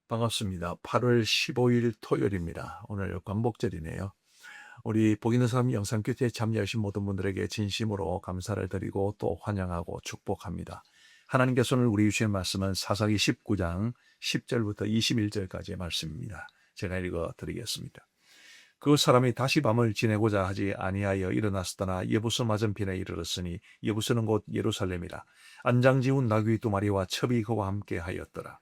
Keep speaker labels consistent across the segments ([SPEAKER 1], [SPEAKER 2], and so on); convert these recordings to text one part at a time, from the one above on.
[SPEAKER 1] 반갑습니다. 8월 15일 토요일입니다. 오늘 광복절이네요. 우리 복 있는 사람 영상교제에 참여하신 모든 분들에게 진심으로 감사를 드리고 또 환영하고 축복합니다. 하나님께서 오늘 우리 주신 말씀은 사사기 19장 10절부터 21절까지의 말씀입니다. 제가 읽어 드리겠습니다. 그 사람이 다시 밤을 지내고자 하지 아니하여 일어났으나 여부서 맞은편에 이르렀으니 여부서는 곧 예루살렘이라. 안장지운 나귀 두 마리와 첩이 그와 함께 하였더라.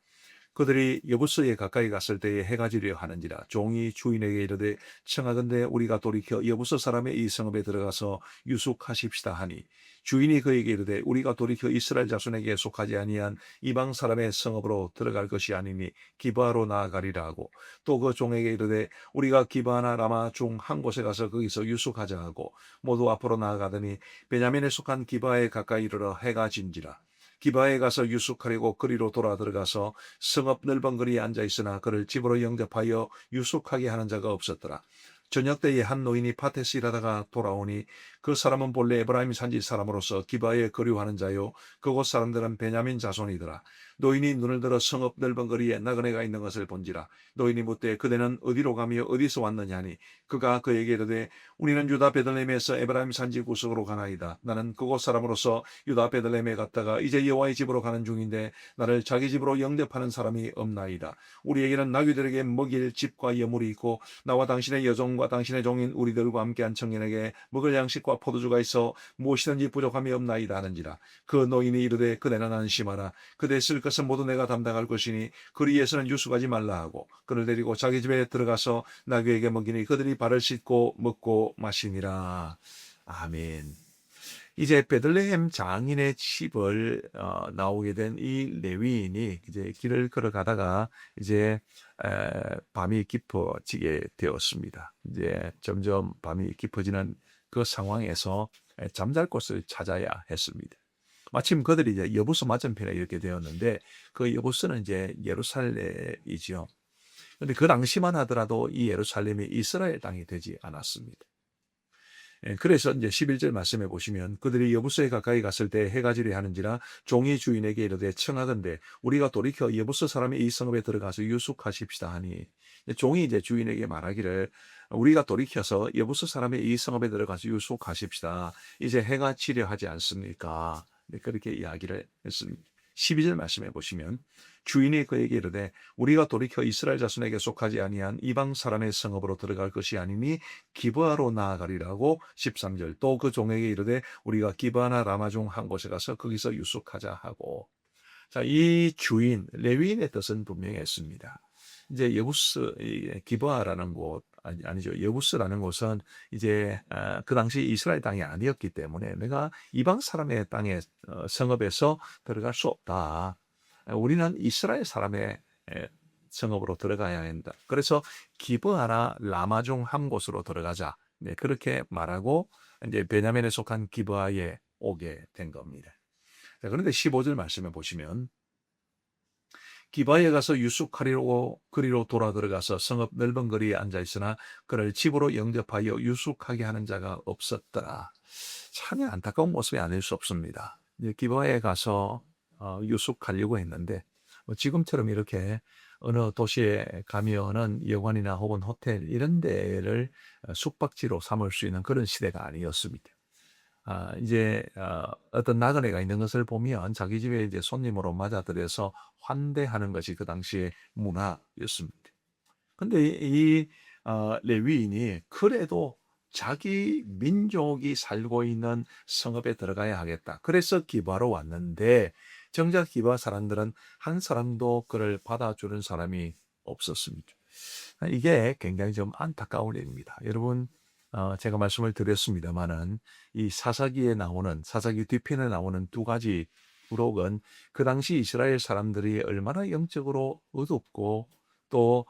[SPEAKER 1] 그들이 여부서에 가까이 갔을 때에 해가 지려 하는지라. 종이 주인에게 이르되 청하건대 우리가 돌이켜 여부서 사람의 이 성읍에 들어가서 유숙하십시다 하니, 주인이 그에게 이르되 우리가 돌이켜 이스라엘 자손에게 속하지 아니한 이방 사람의 성읍으로 들어갈 것이 아니니 기브아로 나아가리라 하고, 또 그 종에게 이르되 우리가 기브아나 라마 중 한 곳에 가서 거기서 유숙하자 하고, 모두 앞으로 나아가더니 베냐민에 속한 기브아에 가까이 이르러 해가 진지라. 기바에 가서 유숙하려고 그리로 돌아 들어가서 성읍 넓은 거리에 앉아 있으나 그를 집으로 영접하여 유숙하게 하는 자가 없었더라. 저녁 때에 한 노인이 밭에서 일하다가 돌아오니 그 사람은 본래 에브라임 산지 사람으로서 기바에 거류하는 자요 그곳 사람들은 베냐민 자손이더라. 노인이 눈을 들어 성읍 넓은 거리에 나그네가 있는 것을 본지라. 노인이 묻되 그대는 어디로 가며 어디서 왔느냐니, 그가 그에게 이르되 우리는 유다 베들레헴에서 에브라임 산지 구석으로 가나이다. 나는 그곳 사람으로서 유다 베들레헴에 갔다가 이제 여호와의 집으로 가는 중인데 나를 자기 집으로 영접하는 사람이 없나이다. 우리에게는 나귀들에게 먹일 집과 여물이 있고 나와 당신의 여종과 당신의 종인 우리들과 함께한 청년에게 먹을 양식과 포도주가 있어 무엇이든지 부족함이 없나이다 하는지라. 그 노인이 이르되 그대는 안심하라. 그대 쓸 것은 모두 내가 담당할 것이니 그리에서는 유숙하지 말라 하고, 그를 데리고 자기 집에 들어가서 나귀에게 먹이니 그들이 발을 씻고 먹고 마시니라. 아멘. 이제 베들레헴 장인의 집을 나오게 된 이 레위인이 이제 길을 걸어가다가 이제 밤이 깊어지게 되었습니다. 이제 점점 밤이 깊어지는 그 상황에서 잠잘 곳을 찾아야 했습니다. 마침 그들이 이제 여부서 맞은편에 이렇게 되었는데, 그 여부서는 이제 예루살렘이지요. 그런데 그 당시만 하더라도 이 예루살렘이 이스라엘 땅이 되지 않았습니다. 그래서 이제 11절 말씀해 보시면, 그들이 여부서에 가까이 갔을 때 해가 지려 하는지라. 종이 주인에게 이르되 청하건대 우리가 돌이켜 여부서 사람의 이 성읍에 들어가서 유숙하십시다 하니, 종이 이제 주인에게 말하기를 우리가 돌이켜서 여부서 사람의 이 성읍에 들어가서 유숙하십시다. 이제 해가 지려 하지 않습니까? 그렇게 이야기를 했습니다. 12절 말씀해 보시면, 주인이 그에게 이르되 우리가 돌이켜 이스라엘 자손에게 속하지 아니한 이방 사람의 성읍으로 들어갈 것이 아니니 기브아로 나아가리라고. 13절, 또 그 종에게 이르되 우리가 기브아나 라마 중 한 곳에 가서 거기서 유숙하자 하고. 자, 이 주인 레위인의 뜻은 분명했습니다. 이제 여부스, 기브아라는 곳, 아니죠, 여부스라는 곳은 이제 그 당시 이스라엘 땅이 아니었기 때문에 내가 이방 사람의 땅에 성읍에서 들어갈 수 없다. 우리는 이스라엘 사람의 성읍으로 들어가야 한다. 그래서 기브아나 라마 중 한 곳으로 들어가자. 네, 그렇게 말하고 이제 베냐민에 속한 기브아에 오게 된 겁니다. 자, 그런데 15절 말씀해 보시면, 기바에 가서 유숙하리로 그리로 돌아 들어가서 성읍 넓은 거리에 앉아 있으나 그를 집으로 영접하여 유숙하게 하는 자가 없었더라. 참 안타까운 모습이 아닐 수 없습니다. 기바에 가서 유숙하려고 했는데, 지금처럼 이렇게 어느 도시에 가면은 여관이나 혹은 호텔 이런 데를 숙박지로 삼을 수 있는 그런 시대가 아니었습니다. 이제 어떤 나그네가 있는 것을 보면 자기 집에 이제 손님으로 맞아들여서 환대하는 것이 그 당시의 문화였습니다. 근데 이 레위인이 그래도 자기 민족이 살고 있는 성읍에 들어가야 하겠다. 그래서 기브아로 왔는데, 정작 기브아 사람들은 한 사람도 그를 받아주는 사람이 없었습니다. 이게 굉장히 좀 안타까운 일입니다. 여러분, 제가 말씀을 드렸습니다마는 이 사사기 뒤편에 나오는 두 가지 부록은 그 당시 이스라엘 사람들이 얼마나 영적으로 어둡고 또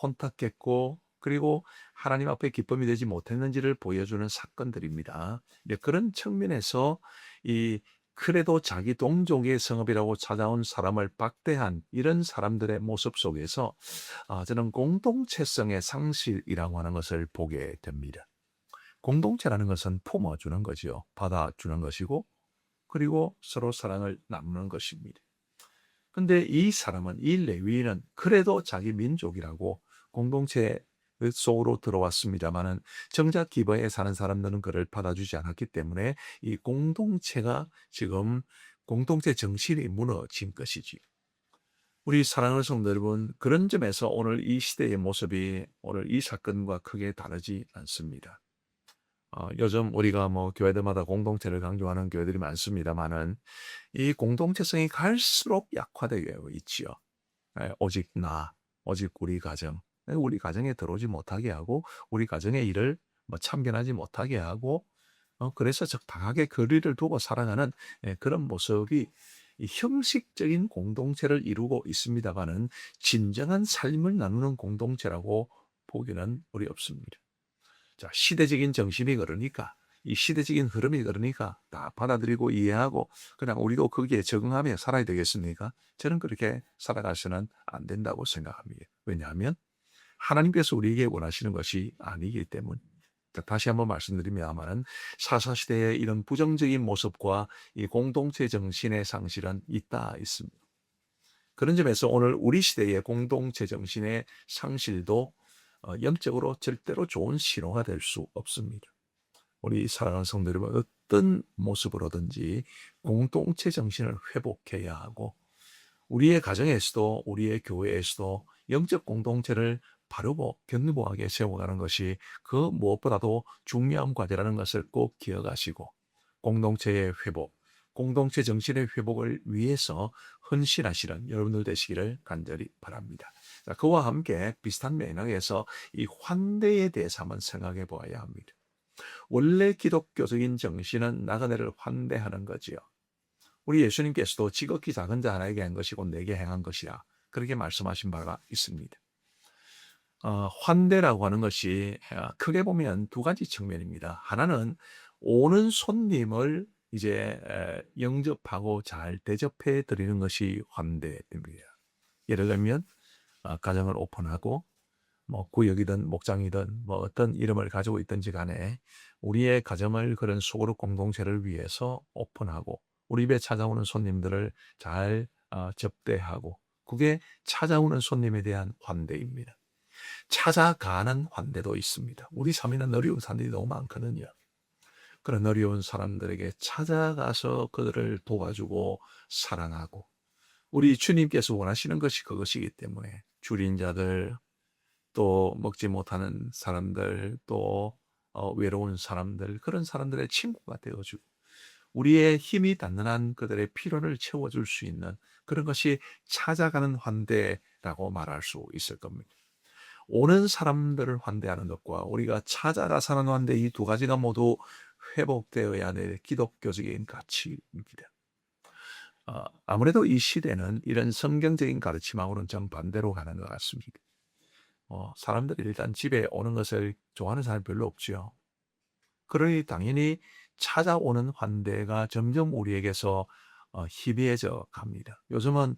[SPEAKER 1] 혼탁했고, 그리고 하나님 앞에 기쁨이 되지 못했는지를 보여주는 사건들입니다. 그런 측면에서 이 그래도 자기 동족의 성읍이라고 찾아온 사람을 박대한 이런 사람들의 모습 속에서 저는 공동체성의 상실이라고 하는 것을 보게 됩니다. 공동체라는 것은 품어주는 거죠. 받아주는 것이고, 그리고 서로 사랑을 나누는 것입니다. 근데 이 사람은, 이 레위인은 그래도 자기 민족이라고 공동체 속으로 들어왔습니다마는 정작 기버에 사는 사람들은 그를 받아주지 않았기 때문에 이 공동체가 지금 공동체 정신이 무너진 것이지. 우리 사랑하는 성도 여러분, 그런 점에서 오늘 이 시대의 모습이 오늘 이 사건과 크게 다르지 않습니다. 요즘 우리가 뭐 교회들마다 공동체를 강조하는 교회들이 많습니다만은 이 공동체성이 갈수록 약화되고 있지요. 오직 나, 오직 우리 가정, 우리 가정에 들어오지 못하게 하고 우리 가정의 일을 뭐 참견하지 못하게 하고 그래서 적당하게 거리를 두고 살아가는 그런 모습이 이 형식적인 공동체를 이루고 있습니다만은 진정한 삶을 나누는 공동체라고 보기는 어렵습니다. 자, 시대적인 정신이 그러니까 이 시대적인 흐름이 그러니까 다 받아들이고 이해하고 그냥 우리도 거기에 적응하며 살아야 되겠습니까? 저는 그렇게 살아가서는 안 된다고 생각합니다. 왜냐하면 하나님께서 우리에게 원하시는 것이 아니기 때문. 다시 한번 말씀드리면은 사사시대의 이런 부정적인 모습과 이 공동체 정신의 상실은 있습니다. 그런 점에서 오늘 우리 시대의 공동체 정신의 상실도 영적으로 절대로 좋은 신호가 될 수 없습니다. 우리 사랑하는 성도 여러분, 어떤 모습으로든지 공동체 정신을 회복해야 하고 우리의 가정에서도 우리의 교회에서도 영적 공동체를 바르고 견고하게 세워가는 것이 그 무엇보다도 중요한 과제라는 것을 꼭 기억하시고 공동체의 회복, 공동체 정신의 회복을 위해서 헌신하시는 여러분들 되시기를 간절히 바랍니다. 자, 그와 함께 비슷한 맥락에서 이 환대에 대해서 한번 생각해 보아야 합니다. 원래 기독교적인 정신은 나그네를 환대하는 거지요. 우리 예수님께서도 지극히 작은 자 하나에게 한 것이고 내게 행한 것이라 그렇게 말씀하신 바가 있습니다. 환대라고 하는 것이 크게 보면 두 가지 측면입니다. 하나는 오는 손님을 이제 영접하고 잘 대접해 드리는 것이 환대입니다. 예를 들면 가정을 오픈하고 뭐 구역이든 목장이든 뭐 어떤 이름을 가지고 있든지 간에 우리의 가정을 그런 소그룹 공동체를 위해서 오픈하고 우리 집에 찾아오는 손님들을 잘 접대하고 그게 찾아오는 손님에 대한 환대입니다. 찾아가는 환대도 있습니다. 우리 삶에는 어려운 사람들이 너무 많거든요. 그런 어려운 사람들에게 찾아가서 그들을 도와주고 사랑하고 우리 주님께서 원하시는 것이 그것이기 때문에 줄인 자들, 또 먹지 못하는 사람들, 또 외로운 사람들, 그런 사람들의 친구가 되어주고 우리의 힘이 닿는 한 그들의 필요를 채워줄 수 있는 그런 것이 찾아가는 환대라고 말할 수 있을 겁니다. 오는 사람들을 환대하는 것과 우리가 찾아가서 하는 환대, 이 두 가지가 모두 회복되어야 될 기독교적인 가치입니다. 아무래도 이 시대는 이런 성경적인 가르침하고는 정반대로 가는 것 같습니다. 사람들이 일단 집에 오는 것을 좋아하는 사람이 별로 없지요. 그러니 당연히 찾아오는 환대가 점점 우리에게서 희미해져 갑니다. 요즘은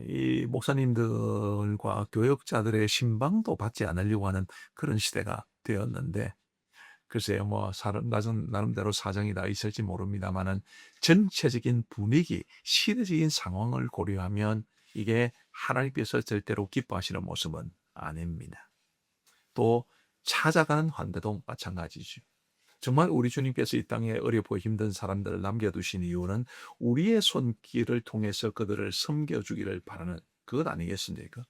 [SPEAKER 1] 이 목사님들과 교역자들의 신방도 받지 않으려고 하는 그런 시대가 되었는데 글쎄요, 뭐 나름대로 사정이 다 있을지 모릅니다만은 전체적인 분위기, 시대적인 상황을 고려하면 이게 하나님께서 절대로 기뻐하시는 모습은 아닙니다. 또 찾아가는 환대도 마찬가지죠. 정말 우리 주님께서 이 땅에 어렵고 힘든 사람들을 남겨두신 이유는 우리의 손길을 통해서 그들을 섬겨주기를 바라는 그것 아니겠습니까?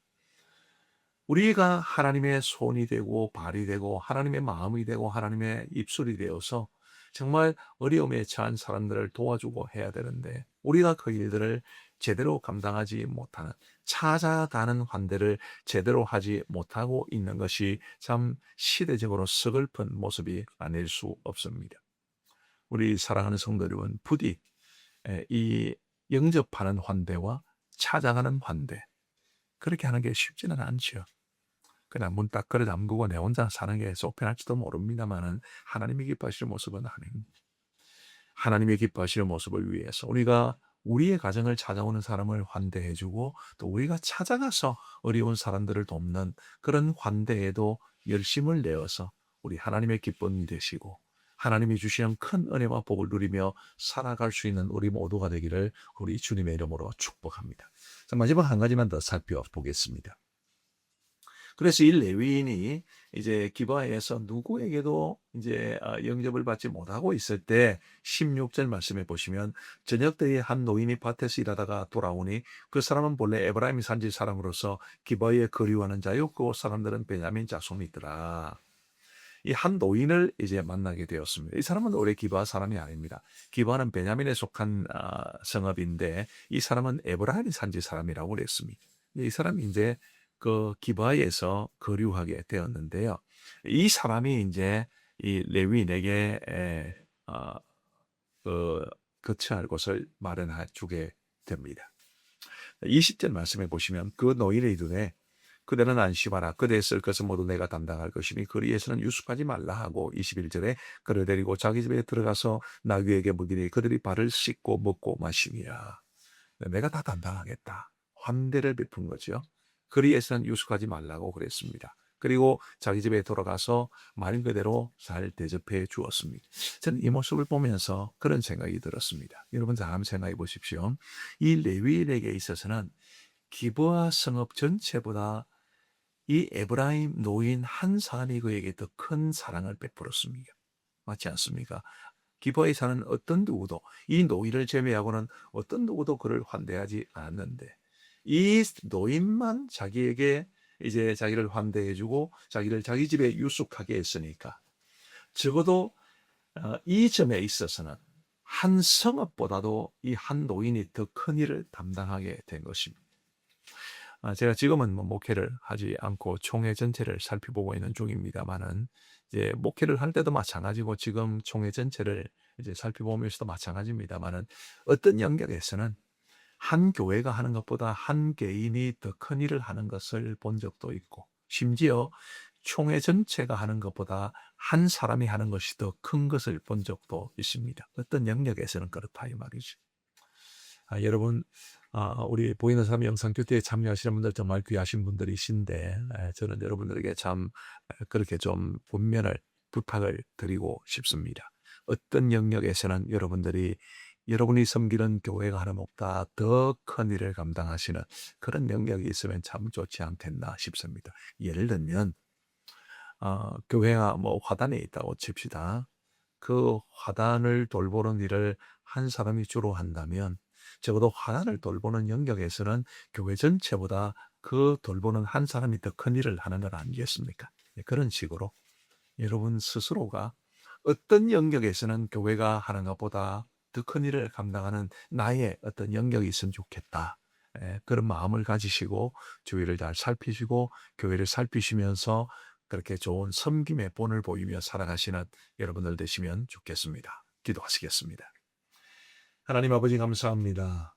[SPEAKER 1] 우리가 하나님의 손이 되고 발이 되고 하나님의 마음이 되고 하나님의 입술이 되어서 정말 어려움에 처한 사람들을 도와주고 해야 되는데 우리가 그 일들을 제대로 감당하지 못하는 찾아가는 환대를 제대로 하지 못하고 있는 것이 참 시대적으로 서글픈 모습이 아닐 수 없습니다. 우리 사랑하는 성도 여러분, 부디 이 영접하는 환대와 찾아가는 환대 그렇게 하는 게 쉽지는 않죠. 그냥 문 딱 걸어 잠그고 내 혼자 사는 게 속편할지도 모릅니다만은 하나님이 기뻐하시는 모습은 아닙니다. 하나님이 기뻐하시는 모습을 위해서 우리가 우리의 가정을 찾아오는 사람을 환대해주고 또 우리가 찾아가서 어려운 사람들을 돕는 그런 환대에도 열심을 내어서 우리 하나님의 기쁨이 되시고 하나님이 주시는 큰 은혜와 복을 누리며 살아갈 수 있는 우리 모두가 되기를 우리 주님의 이름으로 축복합니다. 자, 마지막 한 가지만 더 살펴보겠습니다. 그래서 이 레위인이 이제 기브아에서 누구에게도 이제 영접을 받지 못하고 있을 때 16절 말씀에 보시면 저녁 때에 한 노인이 밭에서 일하다가 돌아오니 그 사람은 본래 에브라임 산지 사람으로서 기브아에 거류하는 자요 그 사람들은 베냐민 자손이더라. 이 한 노인을 이제 만나게 되었습니다. 이 사람은 원래 기브아 사람이 아닙니다. 기브아는 베냐민에 속한 성읍인데 이 사람은 에브라임 산지 사람이라고 그랬습니다. 이 사람이 이제 그 기브아에서 거류하게 되었는데요. 이 사람이 이제 이 레위인에게 그 거처할 곳을 마련해 주게 됩니다. 20절 말씀해 보시면 그 노인의 이르되 그대는 안심하라. 그대의 쓸 것은 모두 내가 담당할 것이니 거리에서는 유숙하지 말라 하고 21절에 그를 데리고 자기 집에 들어가서 나귀에게 먹이니 그들이 발을 씻고 먹고 마심이라. 내가 다 담당하겠다. 환대를 베푼 거죠. 거리에서는 유숙하지 말라고 그랬습니다. 그리고 자기 집에 돌아가서 말 그대로 잘 대접해 주었습니다. 저는 이 모습을 보면서 그런 생각이 들었습니다. 여러분 잘 한번 생각해 보십시오. 이 레위인에게 있어서는 기브아 성읍 전체보다 이 에브라임 노인 한 사람이 그에게 더 큰 사랑을 베풀었습니다. 맞지 않습니까? 기브아에 사는 어떤 누구도 이 노인을 제외하고는 어떤 누구도 그를 환대하지 않았는데 이 노인만 자기에게 이제 자기를 환대해주고 자기를 자기 집에 유숙하게 했으니까 적어도 이 점에 있어서는 한 성읍보다도 이 한 노인이 더 큰 일을 담당하게 된 것입니다. 제가 지금은 뭐 목회를 하지 않고 총회 전체를 살펴보고 있는 중입니다만은 이제 목회를 할 때도 마찬가지고 지금 총회 전체를 이제 살펴보면서도 마찬가지입니다만은 어떤 영역에서는 한 교회가 하는 것보다 한 개인이 더 큰 일을 하는 것을 본 적도 있고 심지어 총회 전체가 하는 것보다 한 사람이 하는 것이 더 큰 것을 본 적도 있습니다. 어떤 영역에서는 그렇다 이 말이죠. 여러분 우리 보이는 삶 영상교대에 참여하시는 분들 정말 귀하신 분들이신데 저는 여러분들에게 참 그렇게 좀 부탁을 드리고 싶습니다. 어떤 영역에서는 여러분이 섬기는 교회가 하나보다 더 큰 일을 감당하시는 그런 영역이 있으면 참 좋지 않겠나 싶습니다. 예를 들면 교회가 뭐 화단에 있다고 칩시다. 그 화단을 돌보는 일을 한 사람이 주로 한다면 적어도 화단을 돌보는 영역에서는 교회 전체보다 그 돌보는 한 사람이 더 큰 일을 하는 건 아니겠습니까? 그런 식으로 여러분 스스로가 어떤 영역에서는 교회가 하는 것보다 더 큰 일을 감당하는 나의 어떤 영역이 있으면 좋겠다. 그런 마음을 가지시고 주위를 잘 살피시고 교회를 살피시면서 그렇게 좋은 섬김의 본을 보이며 살아가시는 여러분들 되시면 좋겠습니다. 기도하시겠습니다. 하나님 아버지 감사합니다.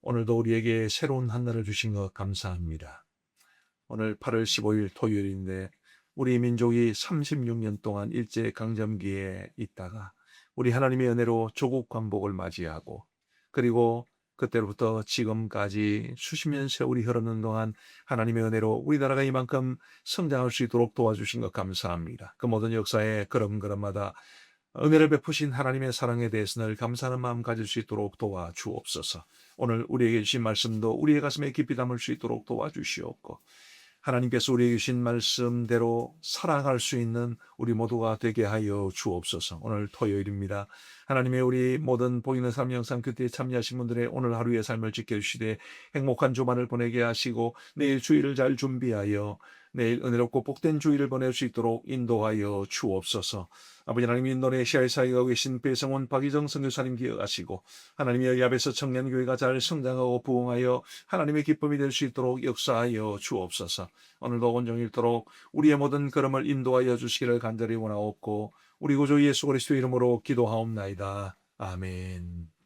[SPEAKER 1] 오늘도 우리에게 새로운 한 날을 주신 것 감사합니다. 오늘 8월 15일 토요일인데 우리 민족이 36년 동안 일제강점기에 있다가 우리 하나님의 은혜로 조국 광복을 맞이하고 그리고 그때로부터 지금까지 수십 년 세월이 흐르는 동안 하나님의 은혜로 우리나라가 이만큼 성장할 수 있도록 도와주신 것 감사합니다. 그 모든 역사에 걸음걸음마다 은혜를 베푸신 하나님의 사랑에 대해서 늘 감사하는 마음 가질 수 있도록 도와주옵소서. 오늘 우리에게 주신 말씀도 우리의 가슴에 깊이 담을 수 있도록 도와주시옵고 하나님께서 우리에게 주신 말씀대로 살아갈 수 있는 우리 모두가 되게 하여 주옵소서. 오늘 토요일입니다. 하나님의 우리 모든 보이는 삶 영상 교대에 참여하신 분들의 오늘 하루의 삶을 지켜주시되 행복한 주말을 보내게 하시고 내일 주일을 잘 준비하여 내일 은혜롭고 복된 주일을 보낼 수 있도록 인도하여 주옵소서. 아버지 하나님 인도네시아에 사역하고 계신 배성원 박희정 선교사님 기억하시고 하나님의 여기 앞에서 청년교회가 잘 성장하고 부흥하여 하나님의 기쁨이 될 수 있도록 역사하여 주옵소서. 오늘도 온종일도록 우리의 모든 걸음을 인도하여 주시기를 간절히 원하옵고 우리 구주 예수 그리스도 이름으로 기도하옵나이다. 아멘.